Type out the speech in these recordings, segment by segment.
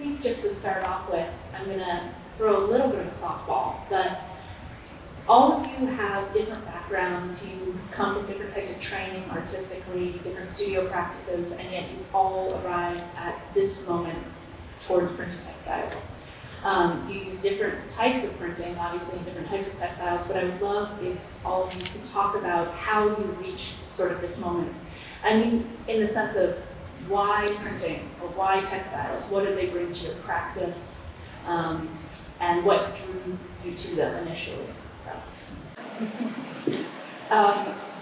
think just to start off with, I'm gonna throw a little bit of a softball, but all of you have different backgrounds, you come from different types of training artistically, different studio practices, and yet you've all arrived at this moment towards printing textiles. You use different types of printing, obviously, and different types of textiles, but I would love if all of you could talk about how you reached sort of this moment. I mean, in the sense of why printing or why textiles? What did they bring to your practice? And what drew you to them initially? So.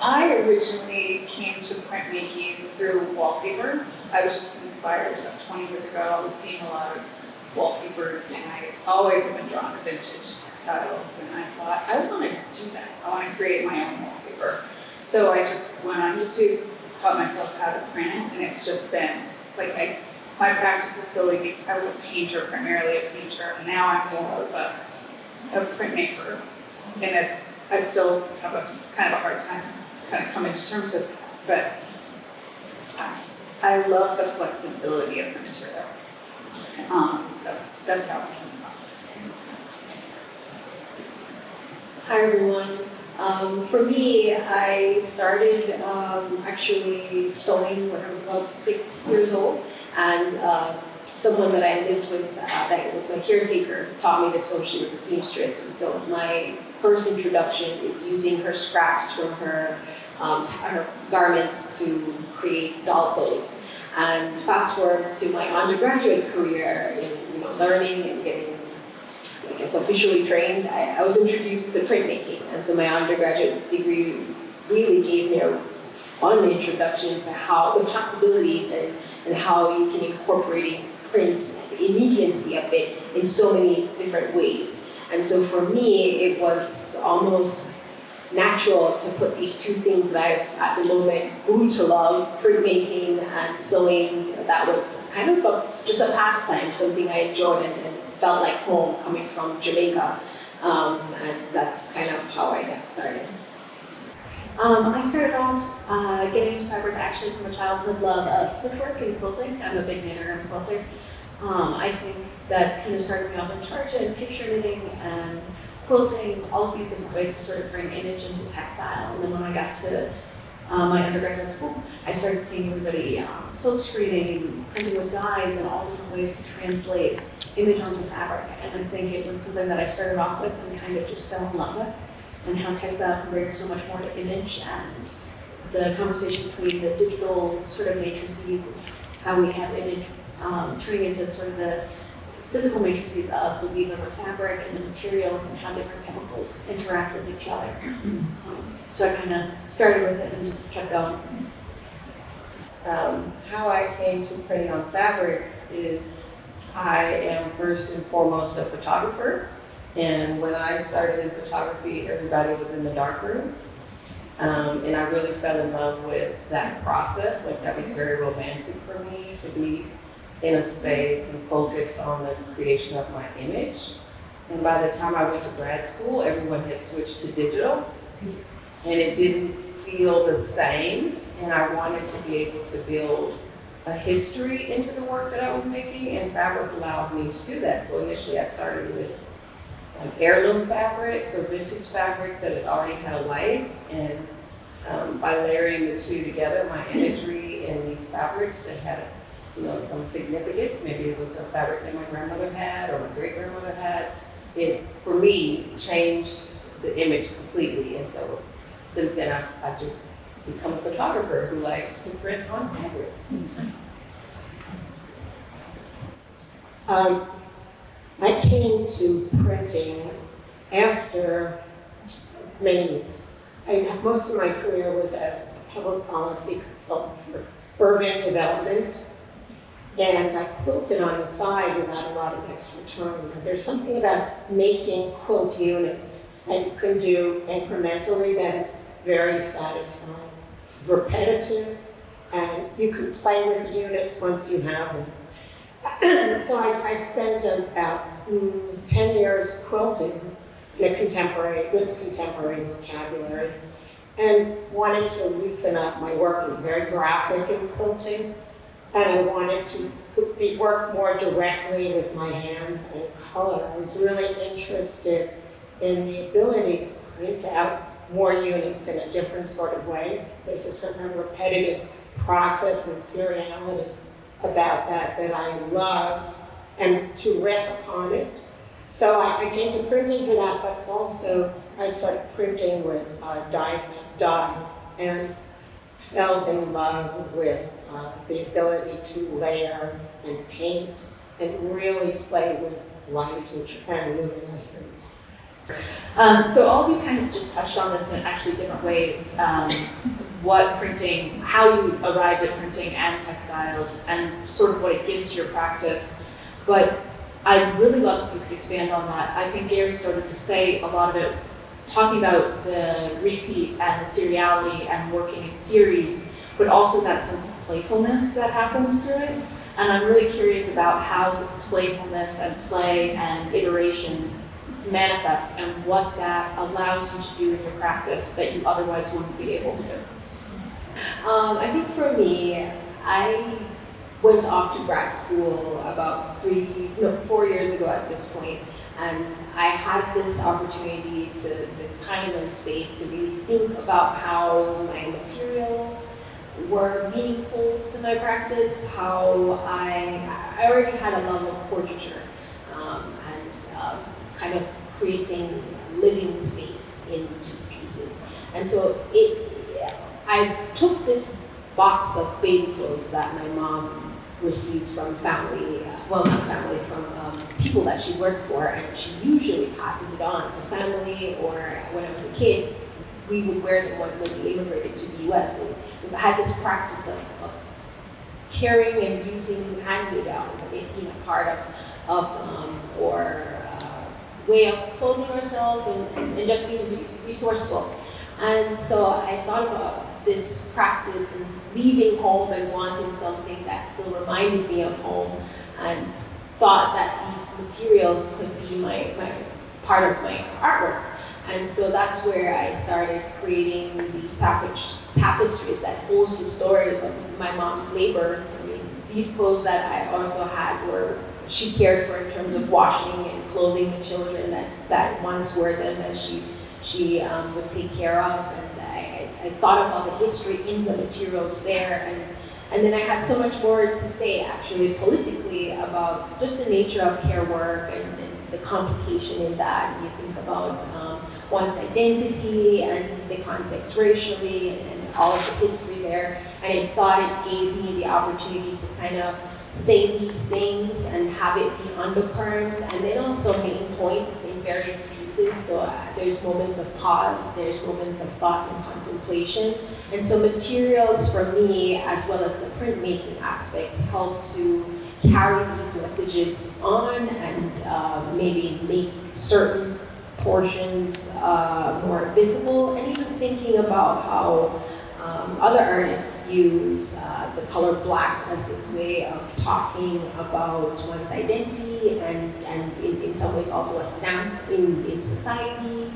I originally came to printmaking through wallpaper. I was just inspired about 20 years ago. I was seeing a lot of wallpapers, and I always have been drawn to vintage textiles, and I thought, I want to do that. I want to create my own wallpaper. So I just went on YouTube, taught myself how to print it, and it's just been, like, my practice is slowly, I was a painter, primarily a painter, and now I'm more of a printmaker. And I still have a kind of a hard time kind of coming to terms with it, but I love the flexibility of the material. So that's how I came across it. Hi everyone. For me, I started actually sewing when I was about 6 years old, and someone that I lived with that was my caretaker taught me to sew. She was a seamstress, and so my first introduction is using her scraps from her garments to create doll clothes. And fast forward to my undergraduate career in learning and getting, I guess, officially trained, I was introduced to printmaking. And so my undergraduate degree really gave me a fun introduction to how the possibilities and how you can incorporate print, the immediacy of it in so many different ways. And so for me, it was almost natural to put these two things that I've, at the moment, grew to love, printmaking and sewing. That was kind of just a pastime, something I enjoyed and felt like home coming from Jamaica. And that's kind of how I got started. I started off getting into fabrics actually from a childhood love of stitchwork and quilting. I'm a big knitter and quilter. I think that kind of started me off in charge and picture knitting and quilting, all of these different ways to sort of bring image into textile. And then when I got to my undergraduate school, I started seeing everybody silk screening, printing with dyes, and all different ways to translate image onto fabric. And I think it was something that I started off with and kind of just fell in love with, and how textile can bring so much more to image, and the conversation between the digital sort of matrices, how we have image turning into sort of the physical matrices of the weave of the fabric and the materials and how different chemicals interact with each other. So I kind of started with it and just kept going. How I came to printing on fabric is I am first and foremost a photographer. And when I started in photography, everybody was in the darkroom. And I really fell in love with that process. Like, that was very romantic for me to be in a space and focused on the creation of my image. And by the time I went to grad school, everyone had switched to digital, and it didn't feel the same. And I wanted to be able to build a history into the work that I was making, and fabric allowed me to do that. So initially I started with heirloom fabrics or vintage fabrics that had already had a life, and by layering the two together, my imagery in these fabrics that had some significance, maybe it was a fabric that my grandmother had or my great-grandmother had, it, for me, changed the image completely. And so since then I've just become a photographer who likes to print on fabric. I came to printing after many years. Most of my career was as a public policy consultant for urban development, and I quilted on the side without a lot of extra time. There's something about making quilt units that you can do incrementally that is very satisfying. It's repetitive, and you can play with units once you have them. So I spent about 10 years quilting with a contemporary vocabulary, and wanted to loosen up. My work is very graphic in quilting, and I wanted to work more directly with my hands and color. I was really interested in the ability to print out more units in a different sort of way. There's a certain repetitive process and seriality about that I love, and to riff upon it. So I came to printing for that, but also I started printing with dye and fell in love with the ability to layer and paint and really play with light and luminescence. So all of you kind of just touched on this in actually different ways. What printing, how you arrived at printing and textiles, and sort of what it gives to your practice. But I'd really love if you could expand on that. I think Gary started to say a lot of it, talking about the repeat and the seriality and working in series, but also that sense of playfulness that happens through it. And I'm really curious about how playfulness and play and iteration manifests and what that allows you to do in your practice that you otherwise wouldn't be able to. I think for me, I went off to grad school about 4 years ago at this point, and I had this opportunity to, the time and space to really think about how my materials were meaningful to my practice, how I already had a love of portraiture, and kind of creating living space in these pieces. And so I took this box of baby clothes that my mom received from family, well, not family, from people that she worked for, and she usually passes it on to family, or when I was a kid, we would wear them when we immigrated to the US. And we had this practice of carrying and using hand-me-downs, being a part or way of clothing ourselves and just being resourceful. And so I thought about this practice and leaving home and wanting something that still reminded me of home, and thought that these materials could be my part of my artwork. And so that's where I started creating these tapestries that holds the stories of my mom's labor. I mean, these clothes that I also had were she cared for in terms of washing and clothing the children that once wore them, that she would take care of. And I thought of all the history in the materials there, and then I had so much more to say actually politically about just the nature of care work and the complication in that. And you think about one's identity and the context racially and all of the history there. And I thought it gave me the opportunity to kind of say these things and have it be undercurrents, and then also main points in various pieces. So there's moments of pause, there's moments of thought and contemplation. And so materials for me, as well as the printmaking aspects, help to carry these messages on and maybe make certain portions more visible, and even thinking about how other artists use the color black as this way of talking about one's identity and in some ways also a stamp in society.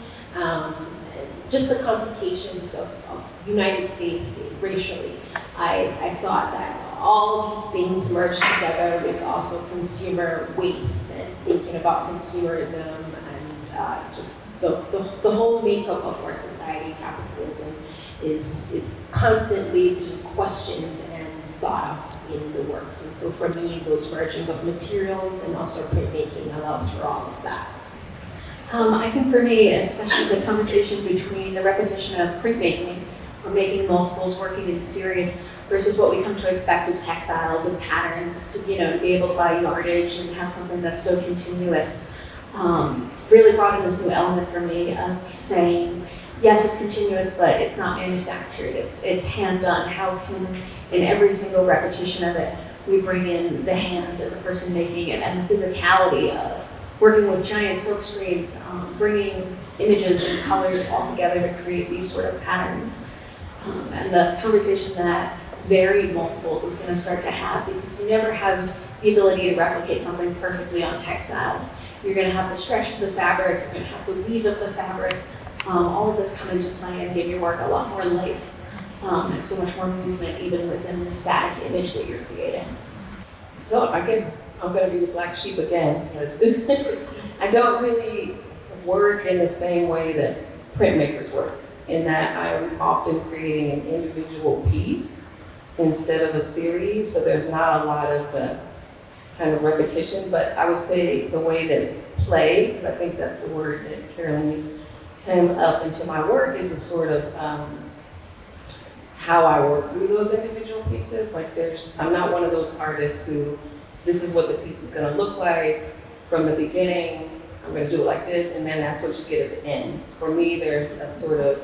Just the complications of United States racially. I thought that all these things merged together with also consumer waste and thinking about consumerism and just the whole makeup of our society, capitalism, is constantly being questioned and thought of in the works. And so for me, those merging of materials and also printmaking allows for all of that. I think for me, especially the conversation between the repetition of printmaking or making multiples, working in series, versus what we come to expect of textiles and patterns to, be able to buy yardage and have something that's so continuous, really brought in this new element for me of saying, yes, it's continuous, but it's not manufactured. It's hand done. How can, in every single repetition of it, we bring in the hand of the person making it and the physicality of working with giant silk screens, bringing images and colors all together to create these sort of patterns. And the conversation that varied multiples is going to start to have, because you never have the ability to replicate something perfectly on textiles. You're going to have the stretch of the fabric, you're going to have the weave of the fabric, all of this come into play and give your work a lot more life. and so much more movement even within the static image that you're creating. So I guess I'm gonna be the black sheep again, because I don't really work in the same way that printmakers work, in that I'm often creating an individual piece instead of a series, so there's not a lot of kind of repetition, but I would say the way that play, I think that's the word that Carolyn used, came up into my work is a sort of how I work through those individual pieces. Like I'm not one of those artists who, this is what the piece is gonna look like from the beginning, I'm gonna do it like this, and then that's what you get at the end. For me, there's a sort of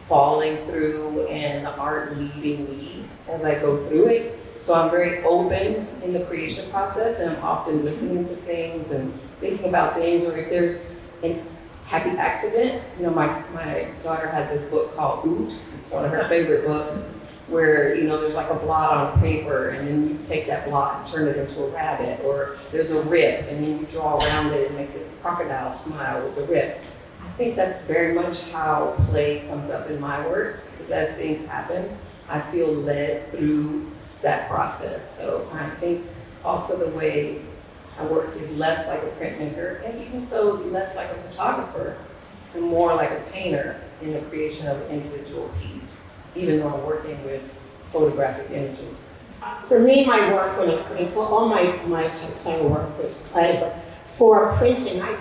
falling through and the art leading me as I go through it. So I'm very open in the creation process, and I'm often listening to things and thinking about things, or if there's a happy accident. You know, my daughter had this book called Oops, it's one of her favorite books, where, you know, there's like a blot on paper, and then you take that blot and turn it into a rabbit, or there's a rip, and then you draw around it and make the crocodile smile with the rip. I think that's very much how play comes up in my work, because as things happen, I feel led through that process. So I think also the way I work is less like a printmaker, and even so less like a photographer, and more like a painter in the creation of an individual piece, even though I'm working with photographic images. For me, my work when it print, well, all my textile work was clay, but for printing, I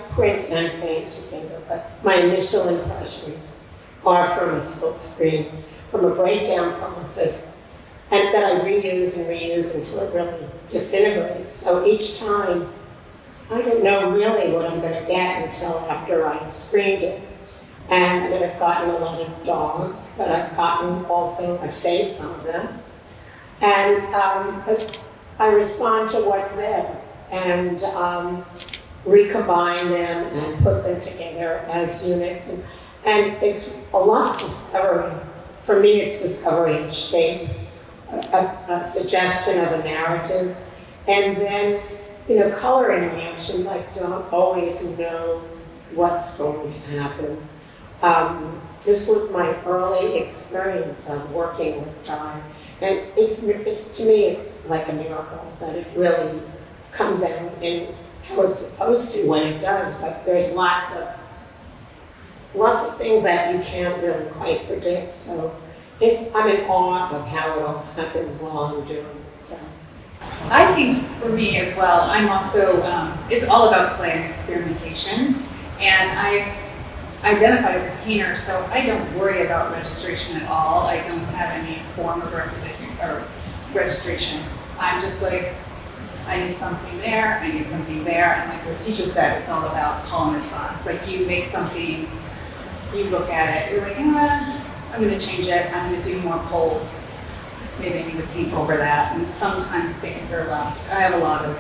print and paint together, but my initial impressions are from a silk screen, from a breakdown process, and that I reuse and reuse until it really disintegrates. So each time, I don't know really what I'm gonna get until after I've screened it. And I mean, I've gotten a lot of dogs, but I've saved some of them. And I respond to what's there and recombine them and put them together as units. And it's a lot of discovery. For me, it's discovery of shape, a suggestion of a narrative, and then, you know, color interactions. I don't always know what's going to happen. This was my early experience of working with dye, and it's to me it's like a miracle that it really comes out in how it's supposed to when it does. But there's lots of things that you can't really quite predict. So I'm in awe of how it all happens while I'm doing it. So I think for me as well, I'm also, it's all about play and experimentation. And I identify as a painter, so I don't worry about registration at all. I don't have any form of registration. I'm just like, I need something there, I need something there. And like Letitia said, it's all about call and response. Like you make something, you look at it, you're like, I'm gonna change it, I'm gonna do more polls. Maybe I need to paint over that, and sometimes things are left. I have a lot of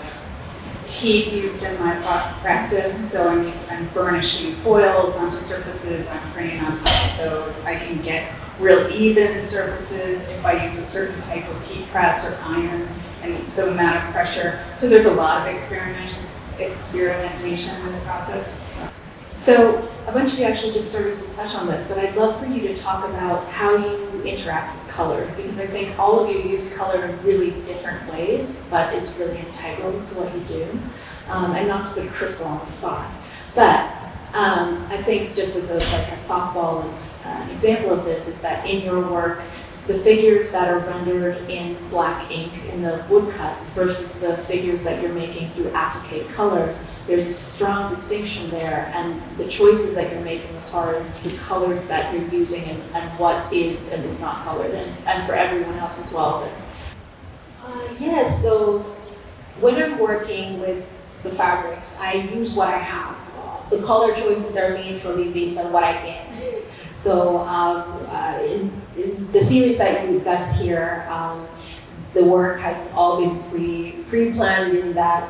heat used in my practice, so I'm burnishing foils onto surfaces, I'm printing on top of those. I can get real even surfaces if I use a certain type of heat press or iron and the amount of pressure. So there's a lot of experimentation in the process. So a bunch of you actually just started to touch on this, but I'd love for you to talk about how you interact with color, because I think all of you use color in really different ways, but it's really integral to what you do. And not to put a crystal on the spot, but I think just as a softball of an example of this is that in your work, the figures that are rendered in black ink in the woodcut versus the figures that you're making through applique color, there's a strong distinction there, and the choices that you're making as far as the colors that you're using and what is and is not colored, and for everyone else as well. Yes, so when I'm working with the fabrics, I use what I have. The color choices are made for me based on what I get. So in the series that you guys hear, the work has all been pre-planned in that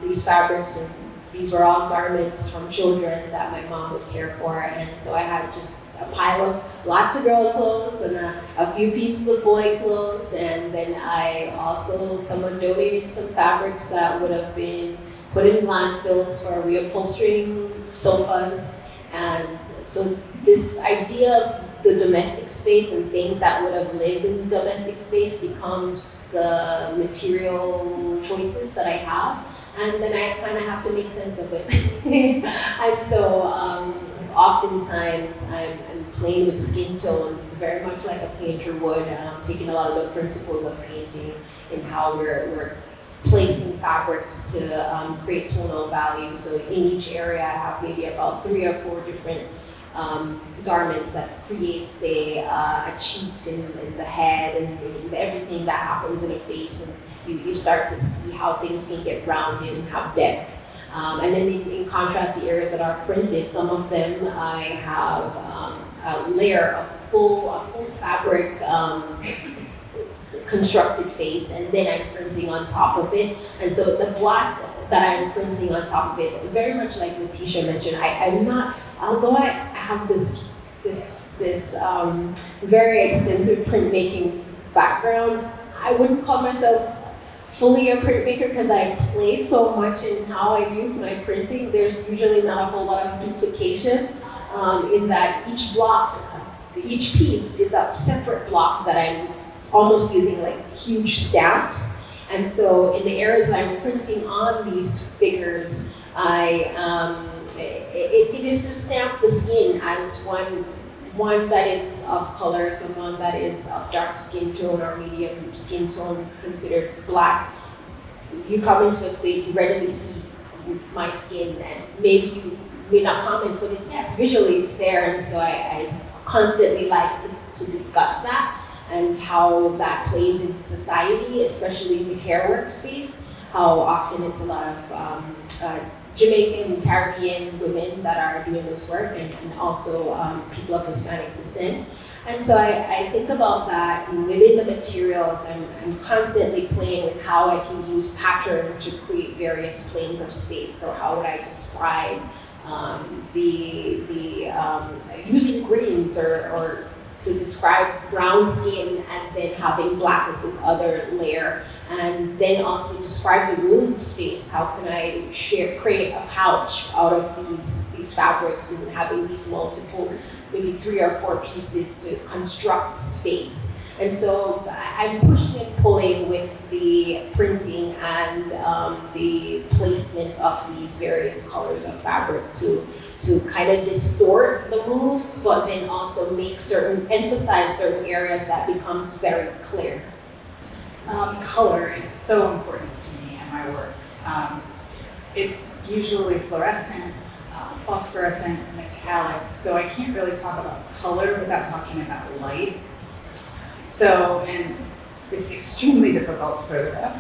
these fabrics, and these were all garments from children that my mom would care for, and so I had just a pile of lots of girl clothes and a few pieces of boy clothes, and then someone donated some fabrics that would have been put in landfills for reupholstering sofas, and so this idea of the domestic space and things that would have lived in the domestic space becomes the material choices that I have. And then I kind of have to make sense of it. And so oftentimes I'm playing with skin tones, very much like a painter would, taking a lot of the principles of painting and how we're placing fabrics to create tonal value. So in each area I have maybe about 3 or 4 different garments that create, say, a cheek and the head and everything that happens in a face. And you start to see how things can get rounded and have depth. And then in contrast, the areas that are printed, some of them I have a layer of full fabric constructed face, and then I'm printing on top of it. And so the black that I'm printing on top of it, very much like Letitia mentioned, I'm not, although I have this very extensive printmaking background, I wouldn't call myself fully a printmaker because I play so much in how I use my printing. There's usually not a whole lot of duplication in that each piece is a separate block that I'm almost using like huge stamps. And so in the areas that I'm printing on these figures, it is to stamp the skin as one that is of color, someone that is of dark skin tone or medium skin tone, considered black. You come into a space, you readily see my skin, and maybe you may not comment, but yes, visually it's there. And so I constantly like to discuss that and how that plays in society, especially in the care workspace, how often it's a lot of Jamaican, Caribbean women that are doing this work, and also people of Hispanic descent. And so I think about that within the materials. I'm constantly playing with how I can use pattern to create various planes of space. So how would I describe using greens or to describe brown skin and then having black as this other layer, and then also describe the room space. How can I create a pouch out of these fabrics and having these multiple, maybe 3 or 4 pieces to construct space. And so I'm pushing and pulling with the printing and the placement of these various colors of fabric to kind of distort the mood, but then also emphasize certain areas that becomes very clear. Color is so important to me in my work. It's usually fluorescent, phosphorescent, metallic, so I can't really talk about color without talking about light. So, and it's extremely difficult to photograph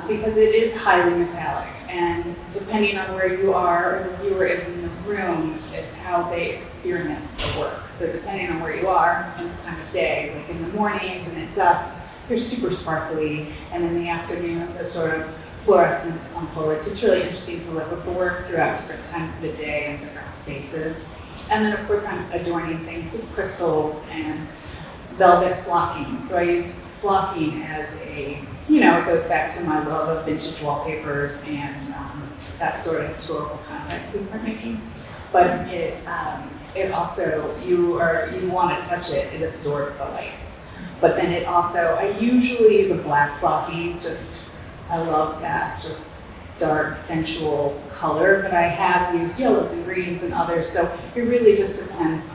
because it is highly metallic, and depending on where you are or the viewer is in the room is how they experience the work. So depending on where you are and the time of day, like in the mornings and at dusk, they're super sparkly, and in the afternoon, the sort of fluorescence come forward. So it's really interesting to look at the work throughout different times of the day and different spaces. And then of course I'm adorning things with crystals and velvet flocking. So I use flocking as it goes back to my love of vintage wallpapers and that sort of historical context in printmaking. But it also, you want to touch it, it absorbs the light. But then it also, I usually use a black flocking, I love that, just dark, sensual color, but I have used yellows and greens and others, so it really just depends,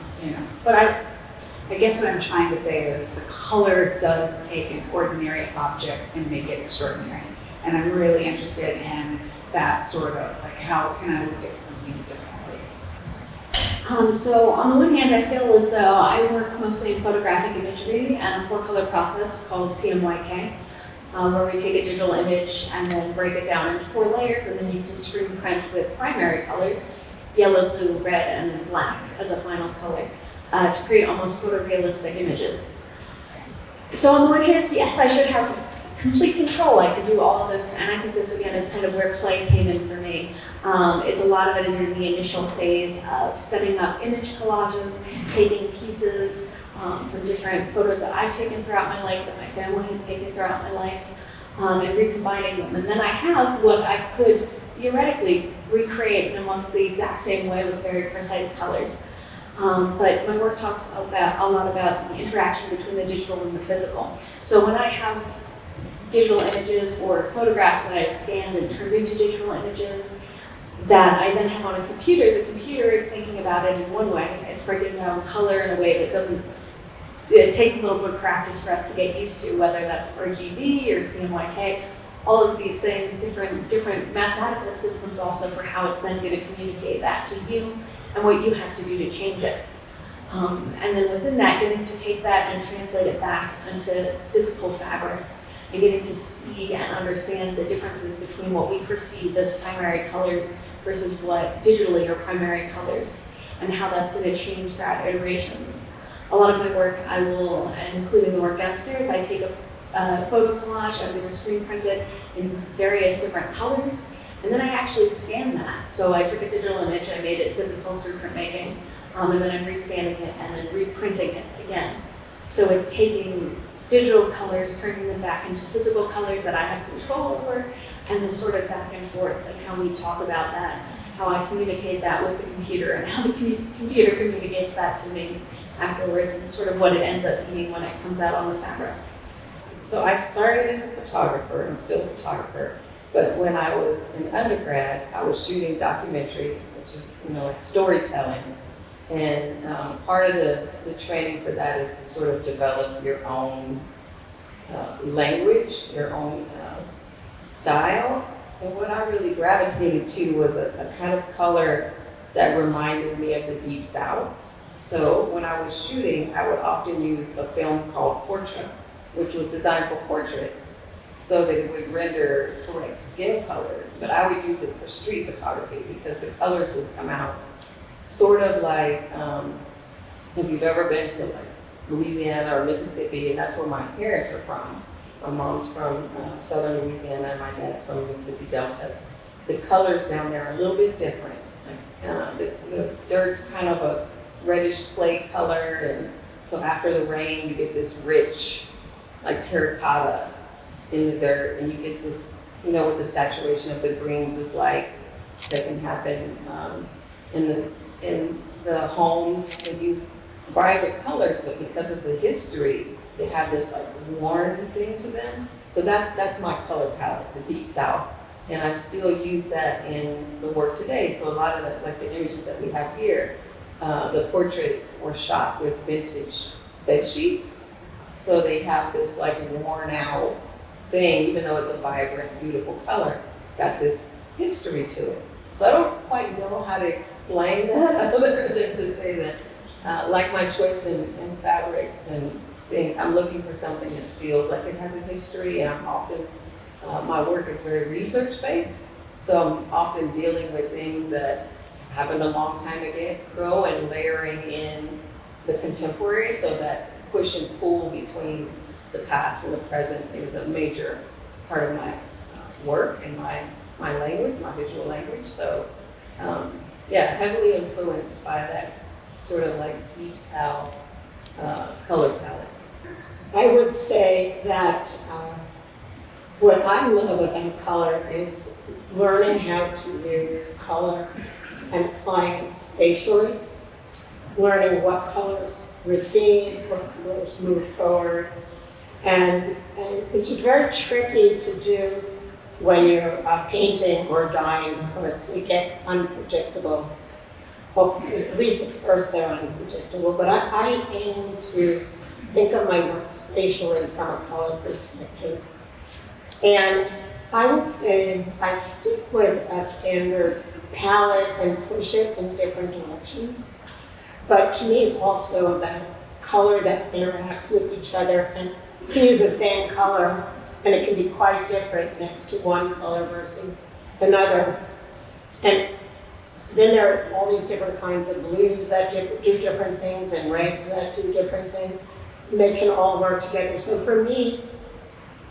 But I guess what I'm trying to say is the color does take an ordinary object and make it extraordinary. And I'm really interested in that sort of, like, how can I look at something differently? So on the one hand, I feel as though I work mostly in photographic imagery and a 4-color process called CMYK, where we take a digital image and then break it down into 4 layers, and then you can screen print with primary colors, yellow, blue, red, and then black as a final color, to create almost photorealistic images. So on the one hand, yes, I should have complete control. I could do all of this, and I think this again is kind of where play came in for me. Is a lot of it is in the initial phase of setting up image collages, taking pieces from different photos that I've taken throughout my life, that my family has taken throughout my life, and recombining them. And then I have what I could theoretically recreate in almost the exact same way with very precise colors. But my work talks about a lot about the interaction between the digital and the physical. So when I have digital images or photographs that I've scanned and turned into digital images that I then have on a computer, the computer is thinking about it in one way. It's breaking down color in a way that doesn't, it takes a little bit of practice for us to get used to, whether that's RGB or CMYK, all of these things, different mathematical systems also for how it's then going to communicate that to you and what you have to do to change it. And then within that, getting to take that and translate it back into physical fabric and getting to see and understand the differences between what we perceive as primary colors versus what digitally are primary colors and how that's going to change throughout iterations. A lot of my work, I will, including the work downstairs, I take a photo collage, I'm going to screen print it in various different colors, and then I actually scan that. So I took a digital image, I made it physical through printmaking, and then I'm rescanning it and then reprinting it again. So it's taking digital colors, turning them back into physical colors that I have control over, and the sort of back and forth and how we talk about that, how I communicate that with the computer, and how the computer communicates that to me afterwards, and sort of what it ends up being when it comes out on the fabric. So I started as a photographer, I'm still a photographer, but when I was in undergrad, I was shooting documentary, which is, like storytelling. And part of the training for that is to sort of develop your own language, your own style. And what I really gravitated to was a kind of color that reminded me of the Deep South. So when I was shooting, I would often use a film called Portrait, which was designed for portraits so that it would render correct skin colors. But I would use it for street photography because the colors would come out sort of like, if you've ever been to like Louisiana or Mississippi, and that's where my parents are from. My mom's from southern Louisiana and my dad's from the Mississippi Delta. The colors down there are a little bit different. The dirt's kind of a reddish clay color, and so after the rain you get this rich, like terracotta in the dirt, and you get this, what the saturation of the greens is like that can happen in the homes. They use vibrant colors, but because of the history, they have this like worn thing to them. So that's my color palette, the Deep South. And I still use that in the work today. So a lot of the images that we have here, the portraits were shot with vintage bed sheets. So they have this like worn out thing, even though it's a vibrant, beautiful color, it's got this history to it. So I don't quite know how to explain that other than to say that, like my choice in fabrics and things, I'm looking for something that feels like it has a history, and I'm often, my work is very research-based, so I'm often dealing with things that happened a long time ago and layering in the contemporary, so that push and pull between the past and the present is a major part of my work and my language, my visual language. So heavily influenced by that sort of like Deep South color palette. I would say that what I love about color is learning how to use color and applying it spatially, learning what colors recede, what colors move forward, and which is very tricky to do when you're painting or dyeing because they get unpredictable. Well, at least at first they're unpredictable, but I aim to think of my work spatially from a color perspective. And I would say I stick with a standard palette and push it in different directions. But to me, it's also about color that interacts with each other, and you can use the same color and it can be quite different next to one color versus another. And then there are all these different kinds of blues that do different things and reds that do different things. And they can all work together. So for me,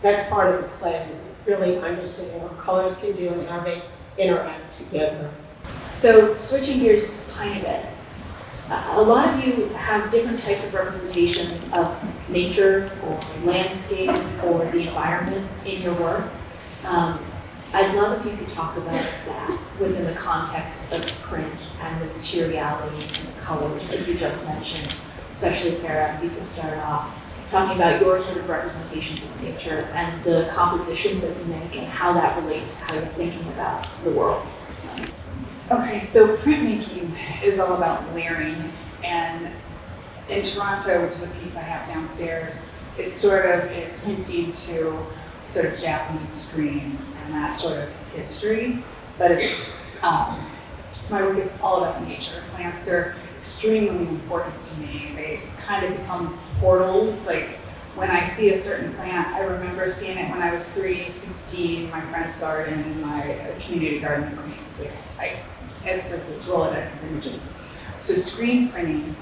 that's part of the play, really understanding what colors can do and how they interact together. So switching gears just a tiny bit, a lot of you have different types of representation of nature or landscape or the environment in your work. I'd love if you could talk about that within the context of print and the materiality and the colors that you just mentioned. Especially Sarah, if you could start off talking about your sort of representations of nature and the compositions that you make and how that relates to how you're thinking about the world. Okay, so printmaking is all about layering, and in Toronto, which is a piece I have downstairs, it sort of is hinting to sort of Japanese screens and that sort of history, but it's, my work is all about nature. Plants are extremely important to me. They kind of become portals. Like when I see a certain plant, I remember seeing it when I was 3, 16, my friend's garden, my community garden in Queens. It's like this Rolodex of images. So screen printing,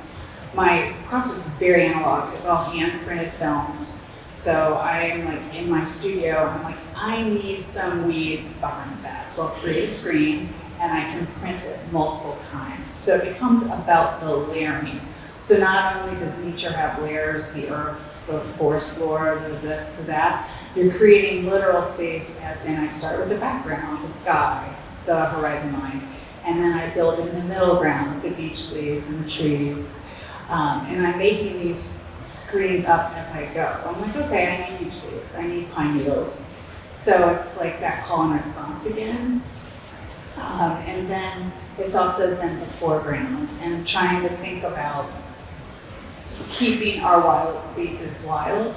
my process is very analog. It's all hand printed films. So I am like in my studio, I'm like, I need some weeds behind that. So I'll create a screen and I can print it multiple times. So it becomes about the layering. So not only does nature have layers, the earth, the forest floor, the this, the that, you're creating literal space, as in I start with the background, the sky, the horizon line, and then I build in the middle ground with the beach leaves and the trees. And I'm making these screens up as I go. I'm like, okay, I need beach leaves, I need pine needles. So it's like that call and response again. And then it's also then the foreground and trying to think about keeping our wild spaces wild.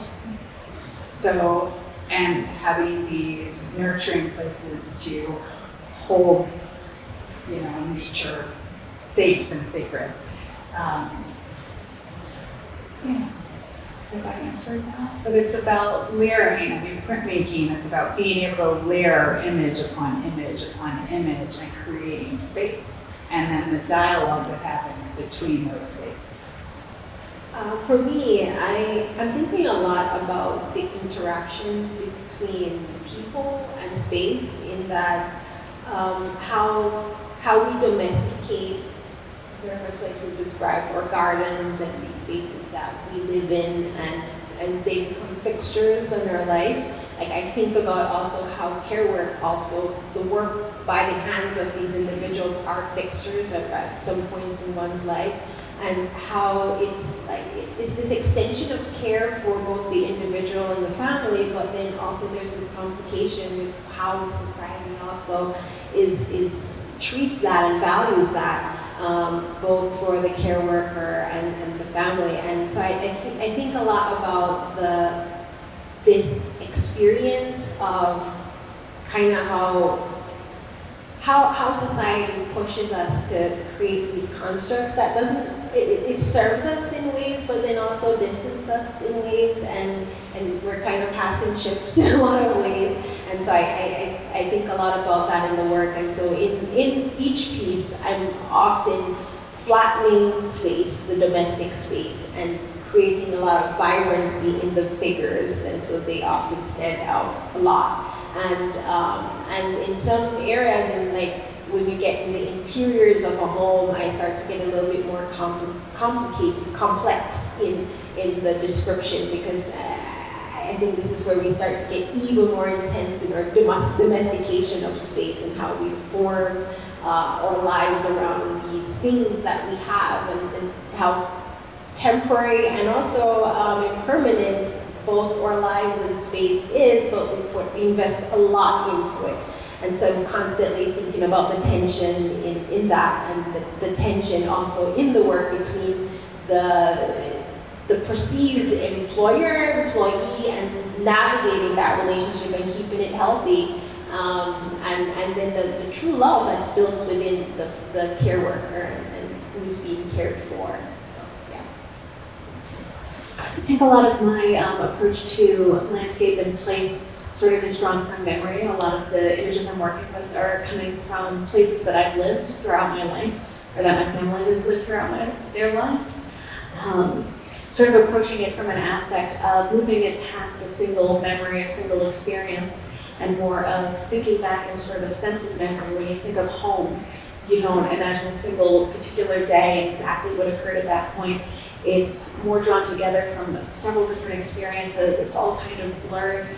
So, and having these nurturing places to hold, nature safe and sacred. Have I answered that? But it's about layering. I mean, printmaking is about being able to layer image upon image upon image and creating space. And then the dialogue that happens between those spaces. For me, I'm thinking a lot about the interaction between people and space in that how we domesticate, very much like you described, our gardens and these spaces that we live in and they become fixtures in our life. Like I think about also how care work, also the work by the hands of these individuals are fixtures at some points in one's life, and how it's like it's this extension of care for both the individual and the family, but then also there's this complication with how society also treats that and values that. Both for the care worker and the family. And so I think a lot about this experience of kind of how society pushes us to create these constructs that it serves us in ways, but then also distance us in ways, and we're kind of passing ships in a lot of ways. And so I think a lot about that in the work. And so in each piece, I'm often flattening space, the domestic space, and creating a lot of vibrancy in the figures. And so they often stand out a lot. And in some areas, and like when you get in the interiors of a home, I start to get a little bit more complicated, complex in the description, because I think this is where we start to get even more intense in our domestication of space and how we form our lives around these things that we have, and how temporary and also impermanent both our lives and space is, but we invest a lot into it. And so I'm constantly thinking about the tension in that, and the tension also in the work between the perceived employer-employee and navigating that relationship and keeping it healthy, and then the true love that's built within the care worker and who's being cared for. So, yeah. I think a lot of my approach to landscape and place sort of is drawn from memory. A lot of the images I'm working with are coming from places that I've lived throughout my life, or that my family has lived throughout their lives. Sort of approaching it from an aspect of moving it past a single memory, a single experience, and more of thinking back in sort of a sense of memory. When you think of home, you don't imagine a single particular day and exactly what occurred at that point. It's more drawn together from several different experiences. It's all kind of blurred.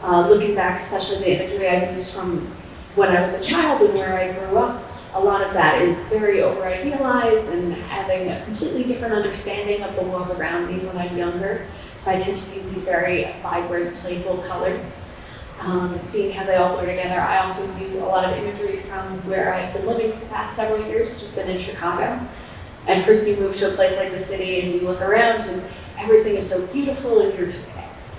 Looking back, especially the imagery I used from when I was a child and where I grew up, a lot of that is very over-idealized and having a completely different understanding of the world around me when I'm younger. So I tend to use these very vibrant, playful colors. Seeing how they all blur together. I also use a lot of imagery from where I've been living for the past several years, which has been in Chicago. At first you move to a place like the city and you look around and everything is so beautiful and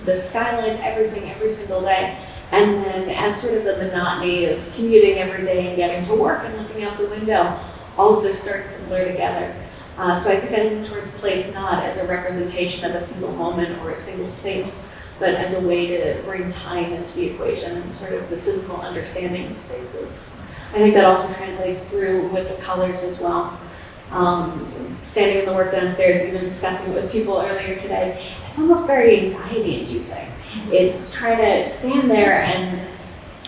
the skylines, everything, every single day. And then as sort of the monotony of commuting every day and getting to work and looking out the window, all of this starts to blur together. So I think I lean towards place not as a representation of a single moment or a single space, but as a way to bring time into the equation and sort of the physical understanding of spaces. I think that also translates through with the colors as well. Standing in the work downstairs, even discussing it with people earlier today, it's almost very anxiety inducing. It's trying to stand there and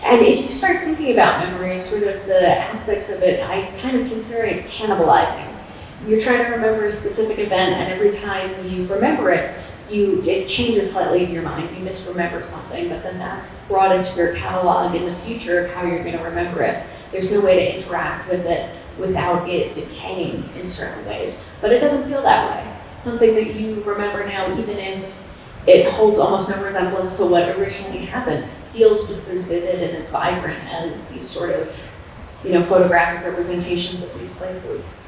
if you start thinking about memory and sort of the aspects of it, I kind of consider it cannibalizing. You're trying to remember a specific event and every time you remember it, it changes slightly in your mind. You misremember something, but then that's brought into your catalog in the future of how you're going to remember it. There's no way to interact with it without it decaying in certain ways. But it doesn't feel that way. Something that you remember now, even if it holds almost no resemblance to what originally happened, feels just as vivid and as vibrant as these sort of, photographic representations of these places.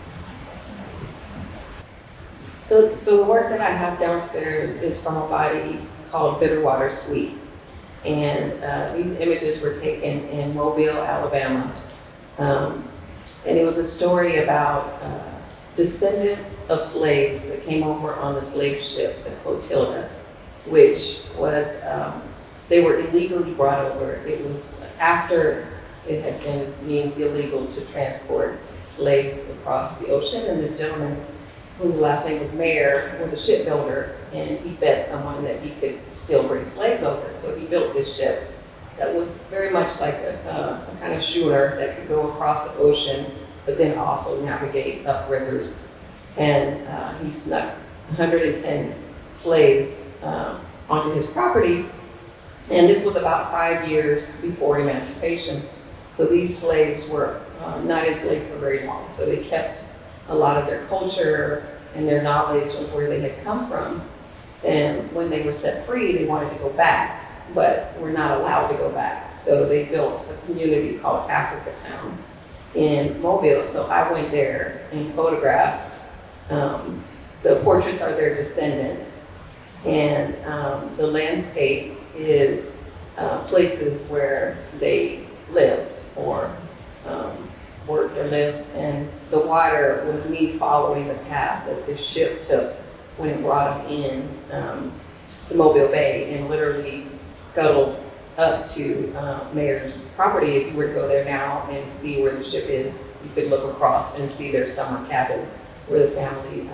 So the work that I have downstairs is from a body called Bitterwater Sweet. And these images were taken in Mobile, Alabama. And it was a story about descendants of slaves that came over on the slave ship, the Clotilda, which was, they were illegally brought over. It was after it had been deemed illegal to transport slaves across the ocean. And this gentleman, whose last name was Mayer, was a shipbuilder, and he bet someone that he could still bring slaves over. So he built this ship that was very much like a kind of schooner that could go across the ocean, but then also navigate up rivers. And he snuck 110 slaves onto his property, and this was about 5 years before emancipation. So these slaves were not enslaved for very long, so they kept a lot of their culture and their knowledge of where they had come from. And when they were set free, they wanted to go back, but were not allowed to go back. So they built a community called Africa Town in Mobile. So I went there and photographed. The portraits are their descendants. And the landscape is places where they lived or worked or lived, and the water was me following the path that the ship took when it brought them in to Mobile Bay, and literally scuttled up to Mayer's property. If you were to go there now and see where the ship is, you could look across and see their summer cabin where the family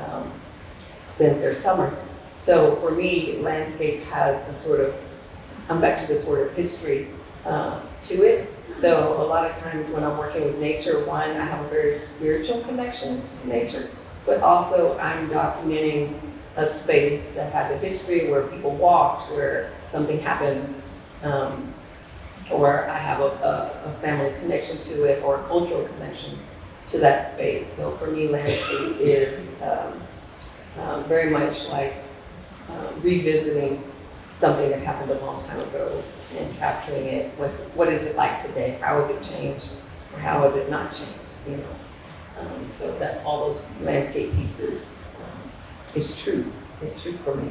spends their summers. So for me, landscape has a sort of, I'm back to this word of history to it. So a lot of times when I'm working with nature, one, I have a very spiritual connection to nature, but also I'm documenting a space that has a history where people walked, where something happened, or I have a family connection to it or a cultural connection to that space. So for me, landscape is very much like revisiting something that happened a long time ago and capturing it. What is it like today? How has it changed? Or how has it not changed? So that all those landscape pieces is true. It's true for me.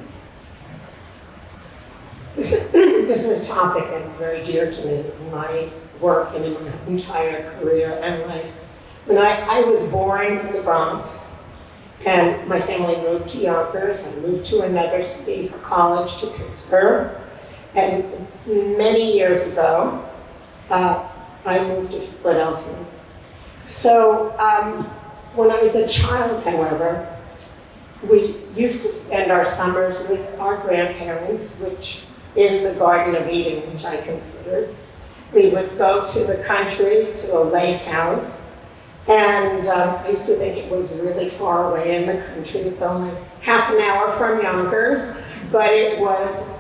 This is a topic that's very dear to me in my work and in my entire career and life. When I was born in the Bronx, and my family moved to Yonkers and moved to another city for college to Pittsburgh. And many years ago, I moved to Philadelphia. So when I was a child, however, we used to spend our summers with our grandparents, which in the Garden of Eden, which I considered. We would go to the country, to a lake house, and I used to think it was really far away in the country. It's only half an hour from Yonkers, but it was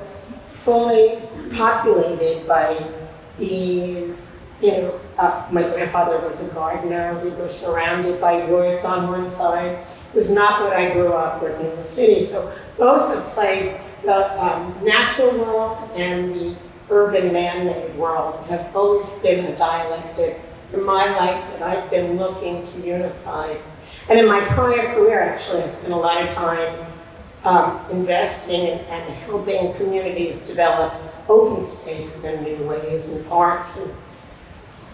fully populated by these, my grandfather was a gardener. We were surrounded by woods on one side. It was not what I grew up with in the city. So both have played the natural world and the urban man-made world have always been a dialectic in my life that I've been looking to unify. And in my prior career, actually, I spent a lot of time investing and helping communities develop open space in new ways, and parks and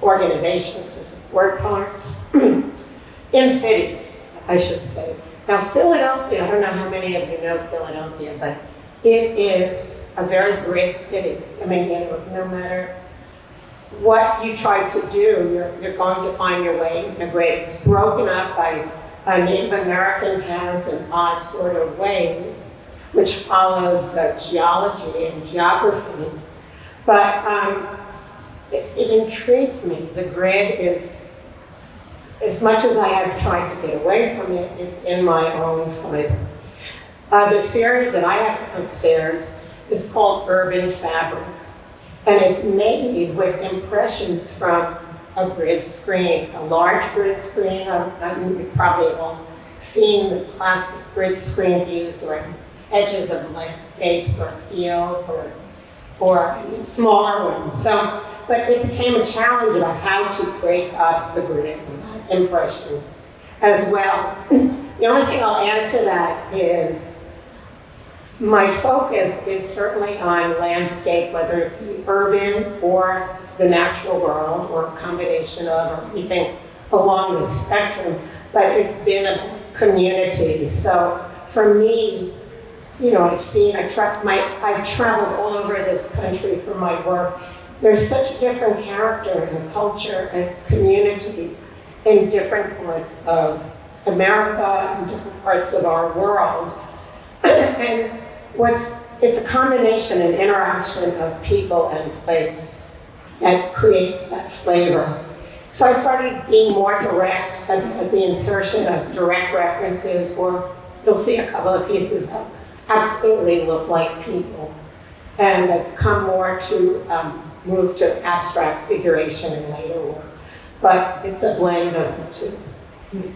organizations to support parks in cities, I should say. Now, Philadelphia, I don't know how many of you know Philadelphia, but it is a very great city. I mean, no matter what you try to do, you're going to find your way in a great. It's broken up by Native American paths and odd sort of ways, which follow the geology and geography. But it intrigues me. The grid is, as much as I have tried to get away from it, it's in my own fiber. The series that I have downstairs is called Urban Fabric, and it's made with impressions from a grid screen, a large grid screen. You've probably all seen the plastic grid screens used around edges of landscapes or fields or smaller ones. So, but it became a challenge about how to break up the grid with that impression as well. The only thing I'll add to that is my focus is certainly on landscape, whether it be urban or the natural world, or a combination of, or anything along the spectrum, but it's been a community. So for me, I've traveled all over this country for my work. There's such different character and culture and community in different parts of America and different parts of our world. And it's a combination and interaction of people and place that creates that flavor. So I started being more direct about the insertion of direct references, or you'll see a couple of pieces that absolutely look like people. And I've come more to move to abstract figuration in later work. But it's a blend of the two.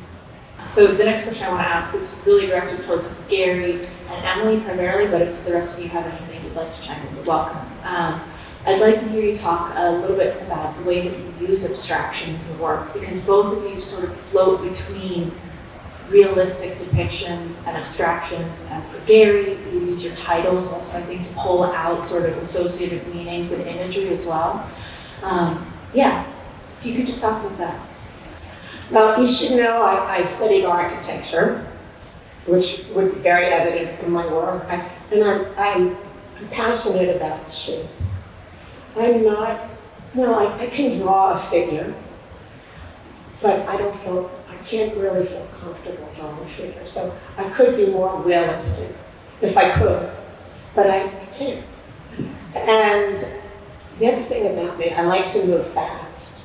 So the next question I want to ask is really directed towards Gary and Emily primarily, but if the rest of you have anything you'd like to chime in, you're welcome. I'd like to hear you talk a little bit about the way that you use abstraction in your work, because both of you sort of float between realistic depictions and abstractions. And for Gary, you use your titles also, I think, to pull out sort of associative meanings and imagery as well. If you could just talk about that. Well, you should know I studied architecture, which would be very evident from my work. I'm passionate about shape. I can draw a figure, but I can't really feel comfortable drawing a figure. So I could be more realistic if I could, but I can't. And the other thing about me, I like to move fast.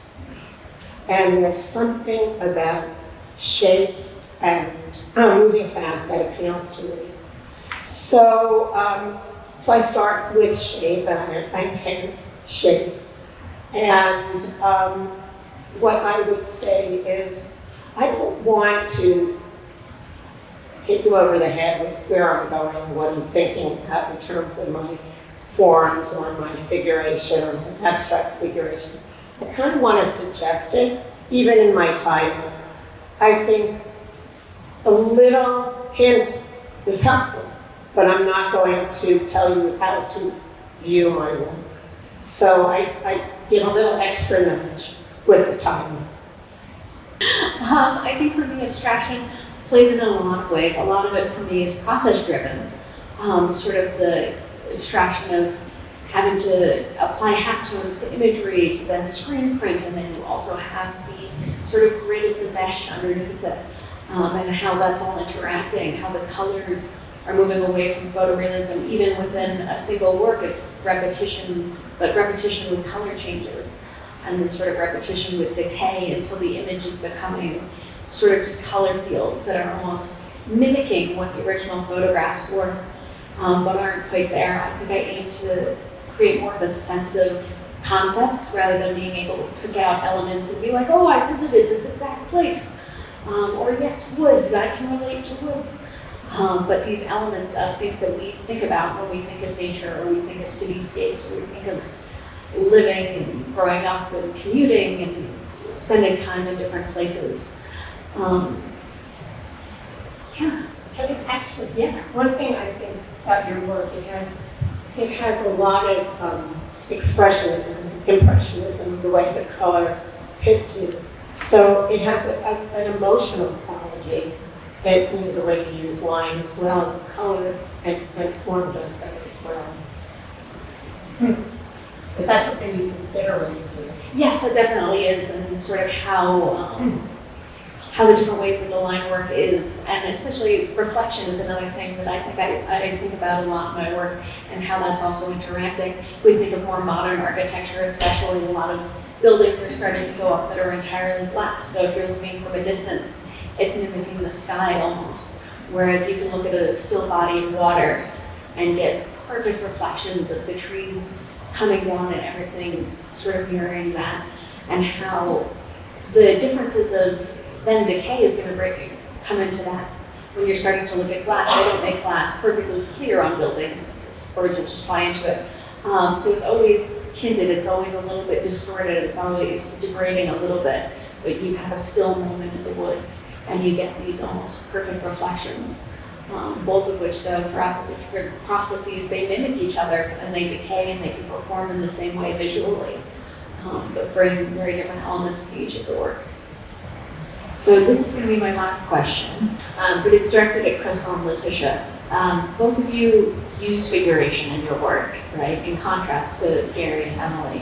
And there's something about shape and moving fast that appeals to me. So I start with shape, and I enhance shape. And what I would say is, I don't want to hit you over the head with where I'm going and what I'm thinking about in terms of my forms or my figuration or my abstract figuration. I kind of want to suggest it, even in my titles. I think a little hint is helpful, but I'm not going to tell you how to view my work. So I give a little extra nudge with the title. I think for me, abstraction plays in a lot of ways. A lot of it for me is process-driven. Sort of the abstraction of having to apply halftones to imagery to then screen print, and then you also have the sort of grid of the mesh underneath it, and how that's all interacting, how the colors are moving away from photorealism, even within a single work of repetition, but repetition with color changes, and then sort of repetition with decay until the image is becoming sort of just color fields that are almost mimicking what the original photographs were. but aren't quite there. I think I aim to create more of a sense of concepts rather than being able to pick out elements and be like, oh, I visited this exact place. Or yes, woods, I can relate to woods. But these elements of things that we think about when we think of nature, or we think of cityscapes, or we think of living and growing up and commuting and spending time in different places. Yeah. Actually, Yeah. one thing I think about your work, it has a lot of expressionism, impressionism, the way the color hits you. So it has an emotional quality, that, the way you use line as well, color and form does that as well. Is that something you consider when you do it? Yes, it definitely is, and sort of how the different ways that the line work is, and especially reflection is another thing that I think about a lot in my work, and how that's also interacting. If we think of more modern architecture, especially, a lot of buildings are starting to go up that are entirely glass. So if you're looking from a distance, it's mimicking the sky almost. Whereas you can look at a still body of water and get perfect reflections of the trees coming down and everything sort of mirroring that, and how the differences of then decay is going to come into that. When you're starting to look at glass, they don't make glass perfectly clear on buildings because birds will just fly into it. So it's always tinted, it's always a little bit distorted, it's always degrading a little bit, but you have a still moment in the woods and you get these almost perfect reflections. Both of which, though, throughout the different processes, they mimic each other and they decay and they can perform in the same way visually, but bring very different elements to each of the works. So this is going to be my last question, but it's directed at Crystal and Letitia. Both of you use figuration in your work, right? In contrast to Gary and Emily,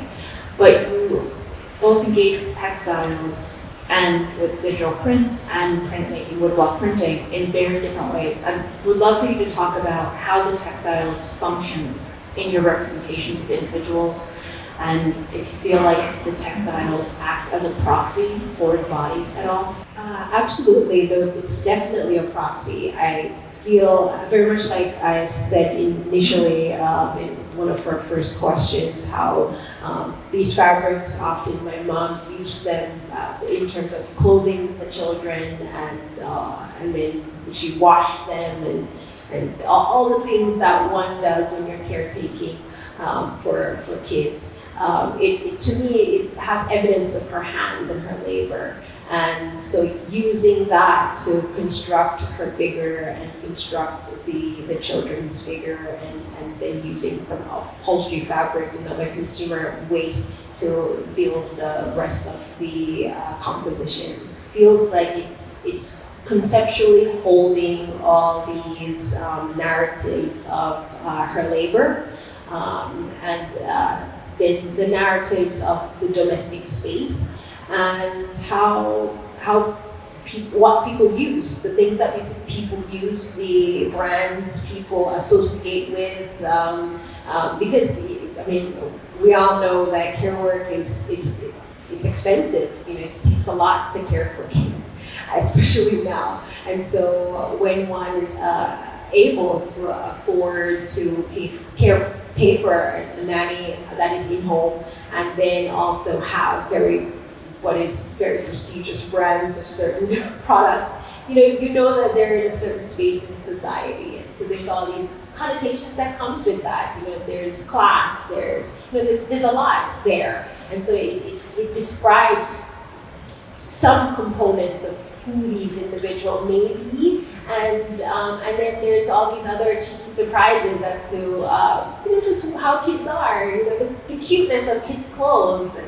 but you both engage with textiles and with digital prints and printmaking, woodblock printing in very different ways. I would love for you to talk about how the textiles function in your representations of individuals, and if you feel like the textiles act as a proxy for the body at all. Absolutely, though it's definitely a proxy. I feel very much like I said initially in one of our first questions, how these fabrics, often my mom used them in terms of clothing the children, and then she washed them, and all the things that one does when you're caretaking for kids. To me, it has evidence of her hands and her labor. And so using that to construct her figure and construct the children's figure, and then using some upholstery fabric and other consumer waste to build the rest of the composition feels like it's conceptually holding all these narratives of her labor, and then the narratives of the domestic space, and what people use, the things that people use, the brands people associate with, because I mean, we all know that care work it's expensive. It takes a lot to care for kids, especially now. And so when one is able to afford to pay for a nanny that is in home, and then also have what is very prestigious brands of certain products, you know that they're in a certain space in society, and so there's all these connotations that comes with that. There's class, there's a lot there, and so it describes some components of who these individuals may be, and then there's all these other cheeky surprises as to just how kids are, the cuteness of kids' clothes, and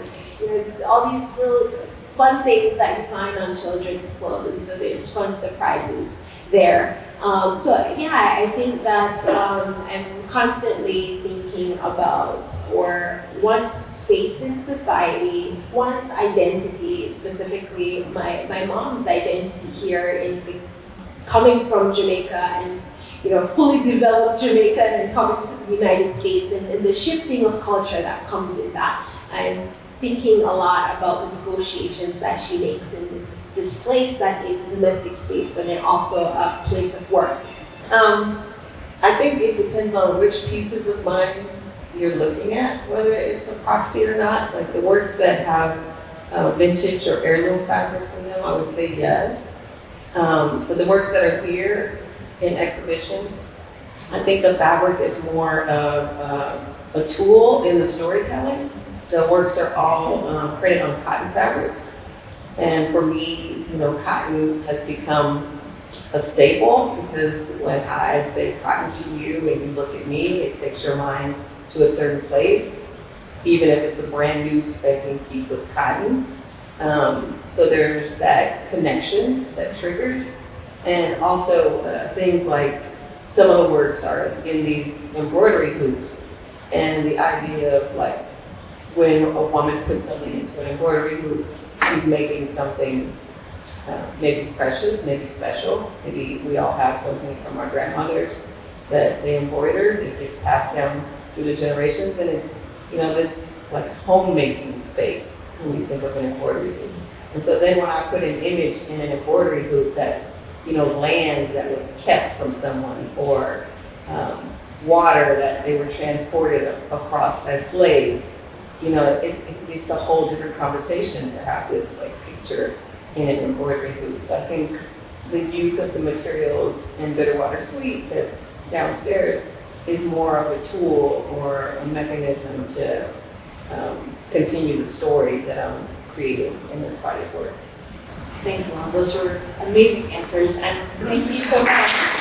all these little fun things that you find on children's clothes, and so there's fun surprises there. So yeah, I think that I'm constantly thinking about, or one's space in society, one's identity, specifically my mom's identity here coming from Jamaica, and fully developed Jamaica, and coming to the United States, and the shifting of culture that comes in that. I'm thinking a lot about the negotiations that she makes in this place that is a domestic space, but then also a place of work. I think it depends on which pieces of mine you're looking at, whether it's a proxy or not. Like the works that have vintage or heirloom fabrics in them, I would say yes. For the works that are here in exhibition, I think the fabric is more of a tool in the storytelling. The works are all printed on cotton fabric. And for me, you know, cotton has become a staple because when I say cotton to you and you look at me, it takes your mind to a certain place, even if it's a brand new spanking piece of cotton. So there's that connection that triggers. And also things like some of the works are in these embroidery hoops. And the idea of like when a woman puts something into an embroidery hoop, she's making something maybe precious, maybe special. Maybe we all have something from our grandmothers that they embroidered. It gets passed down through the generations, and it's, you know, this like homemaking space when you think of an embroidery hoop. And so then when I put an image in an embroidery hoop that's, you know, land that was kept from someone, or water that they were transported across as slaves, you know, it's a whole different conversation to have this like picture in an embroidery hoop. So I think the use of the materials in Bitterwater Suite that's downstairs is more of a tool or a mechanism to continue the story that I'm creating in this body of work. Thank you all. Those were amazing answers, and thank you so much.